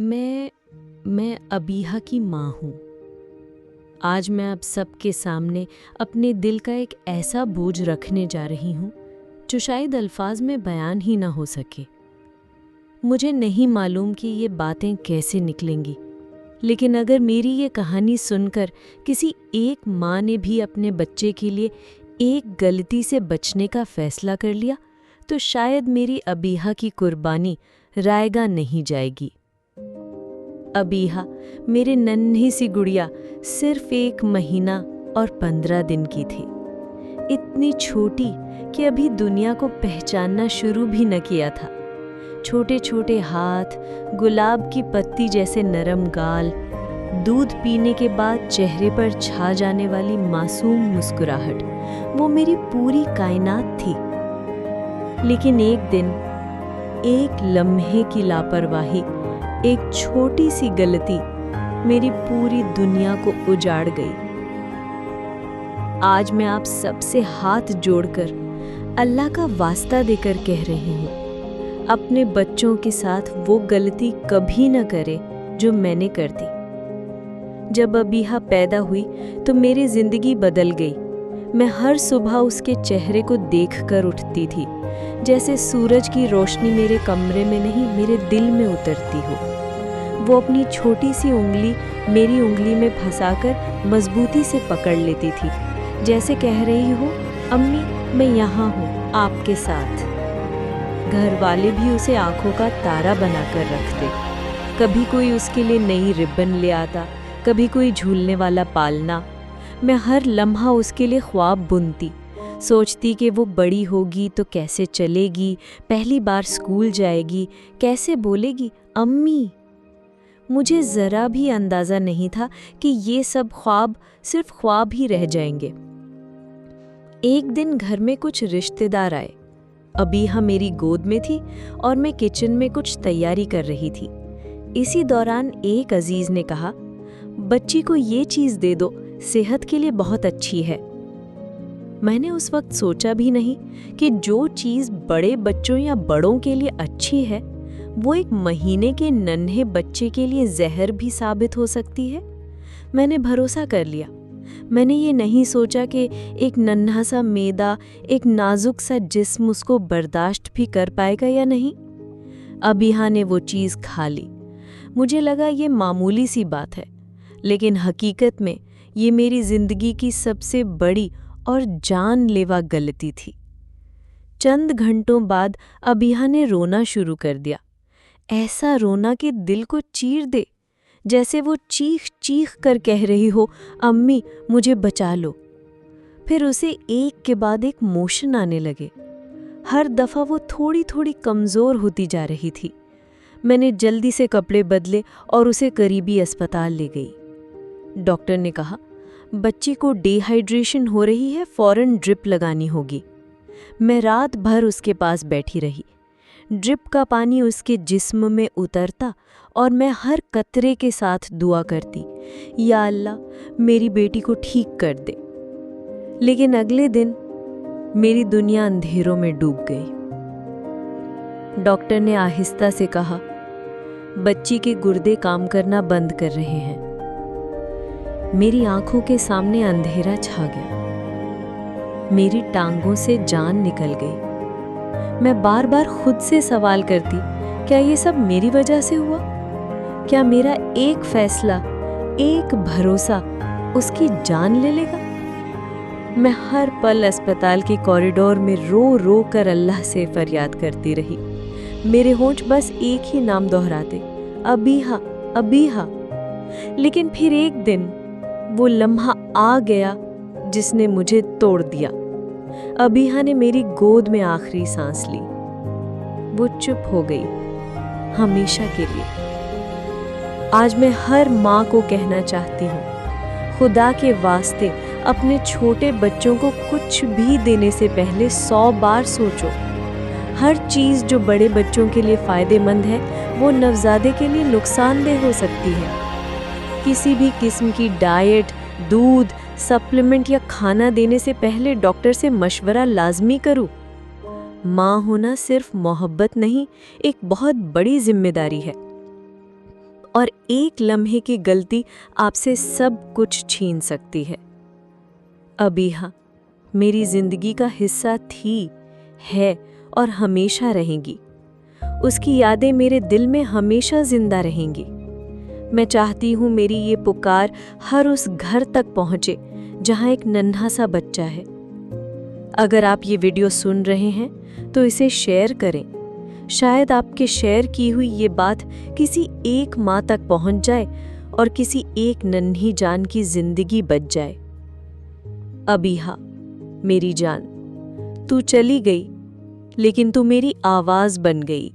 मैं अबीहा की माँ हूँ। आज मैं आप सबके सामने अपने दिल का एक ऐसा बोझ रखने जा रही हूँ जो शायद अल्फाज में बयान ही ना हो सके। मुझे नहीं मालूम कि ये बातें कैसे निकलेंगी, लेकिन अगर मेरी ये कहानी सुनकर किसी एक माँ ने भी अपने बच्चे के लिए एक गलती से बचने का फैसला कर लिया, तो शायद मेरी अबीहा की कुर्बानी रायगा नहीं जाएगी। अबीहा, मेरे नन्ही सी गुड़िया, सिर्फ 1 महीना और 15 दिन की थी। इतनी छोटी कि अभी दुनिया को पहचानना शुरू भी न किया था। छोटे छोटे हाथ, गुलाब की पत्ती जैसे नरम गाल, दूध पीने के बाद चेहरे पर छा जाने वाली मासूम मुस्कुराहट, वो मेरी पूरी कायनात थी। लेकिन एक दिन, एक लम्हे की लापरवाही, एक छोटी सी गलती मेरी पूरी दुनिया को उजाड़ गई। आज मैं आप सबसे हाथ जोड़कर अल्लाह का वास्ता देकर कह रही हूँ, अपने बच्चों के साथ वो गलती कभी न करे जो मैंने कर दी। जब अबीहा पैदा हुई तो मेरी जिंदगी बदल गई। मैं हर सुबह उसके चेहरे को देखकर उठती थी, जैसे सूरज की रोशनी मेरे कमरे में नहीं, मेरे दिल में उतरती हो। वो अपनी छोटी सी उंगली मेरी उंगली में फंसाकर मजबूती से पकड़ लेती थी, जैसे कह रही हो, अम्मी मैं यहाँ हूँ आपके साथ। घर वाले भी उसे आंखों का तारा बनाकर रखते। कभी कोई उसके लिए नई रिबन ले आता, कभी कोई झूलने वाला पालना। मैं हर लम्हा उसके लिए ख्वाब बुनती, सोचती कि वो बड़ी होगी तो कैसे चलेगी, पहली बार स्कूल जाएगी, कैसे बोलेगी अम्मी। मुझे ज़रा भी अंदाज़ा नहीं था कि ये सब ख्वाब सिर्फ ख्वाब ही रह जाएंगे। एक दिन घर में कुछ रिश्तेदार आए। अबीहा मेरी गोद में थी और मैं किचन में कुछ तैयारी कर रही थी। इसी दौरान एक अजीज़ ने कहा, बच्ची को ये चीज़ दे दो, सेहत के लिए बहुत अच्छी है। मैंने उस वक्त सोचा भी नहीं कि जो चीज़ बड़े बच्चों या बड़ों के लिए अच्छी है, वो 1 महीने के नन्हे बच्चे के लिए जहर भी साबित हो सकती है। मैंने भरोसा कर लिया। मैंने ये नहीं सोचा कि एक नन्हा सा मैदा, एक नाजुक सा जिस्म उसको बर्दाश्त भी कर पाएगा या नहीं। अबीहा ने वो चीज़ खा ली। मुझे लगा ये मामूली सी बात है, लेकिन हकीकत में ये मेरी ज़िंदगी की सबसे बड़ी और जानलेवा गलती थी। चंद घंटों बाद अबीहा ने रोना शुरू कर दिया। ऐसा रोना कि दिल को चीर दे, जैसे वो चीख चीख कर कह रही हो, अम्मी मुझे बचा लो। फिर उसे एक के बाद एक मोशन आने लगे। हर दफ़ा वो थोड़ी थोड़ी कमज़ोर होती जा रही थी। मैंने जल्दी से कपड़े बदले और उसे करीबी अस्पताल ले गई। डॉक्टर ने कहा, बच्ची को डिहाइड्रेशन हो रही है, फ़ौरन ड्रिप लगानी होगी। मैं रात भर उसके पास बैठी रही। ड्रिप का पानी उसके जिस्म में उतरता और मैं हर कतरे के साथ दुआ करती, या अल्लाह मेरी बेटी को ठीक कर दे। लेकिन अगले दिन मेरी दुनिया अंधेरों में डूब गई। डॉक्टर ने आहिस्ता से कहा, बच्ची के गुर्दे काम करना बंद कर रहे हैं। मेरी आंखों के सामने अंधेरा छा गया। मेरी टांगों से जान निकल गई। मैं बार बार खुद से सवाल करती, क्या ये सब मेरी वजह से हुआ? क्या मेरा एक फैसला, एक भरोसा उसकी जान ले लेगा? मैं हर पल अस्पताल के कॉरिडोर में रो रो कर अल्लाह से फरियाद करती रही। मेरे होंठ बस एक ही नाम दोहराते, अबीहा अबीहा। लेकिन फिर एक दिन वो लम्हा आ गया जिसने मुझे तोड़ दिया। अबीहा ने मेरी गोद में आखिरी सांस ली। वो चुप हो गई, हमेशा के लिए। आज मैं हर माँ को कहना चाहती हूँ, खुदा के वास्ते अपने छोटे बच्चों को कुछ भी देने से पहले 100 बार सोचो। हर चीज़ जो बड़े बच्चों के लिए फ़ायदेमंद है, वो नवजादे के लिए नुकसानदेह हो सकती है। किसी भी किस्म की डाइट, दूध, सप्लीमेंट या खाना देने से पहले डॉक्टर से मशवरा लाजमी करूं। माँ होना सिर्फ मोहब्बत नहीं, एक बहुत बड़ी जिम्मेदारी है। और एक लम्हे की गलती आपसे सब कुछ छीन सकती है। अबीहा मेरी जिंदगी का हिस्सा थी, है और हमेशा रहेंगी। उसकी यादें मेरे दिल में हमेशा जिंदा रहेंगी। मैं चाहती हूँ मेरी ये पुकार हर उस घर तक पहुँचे जहाँ एक नन्हा सा बच्चा है। अगर आप ये वीडियो सुन रहे हैं तो इसे शेयर करें। शायद आपके शेयर की हुई ये बात किसी एक माँ तक पहुँच जाए और किसी एक नन्ही जान की जिंदगी बच जाए। अबीहा मेरी जान, तू चली गई, लेकिन तू मेरी आवाज़ बन गई।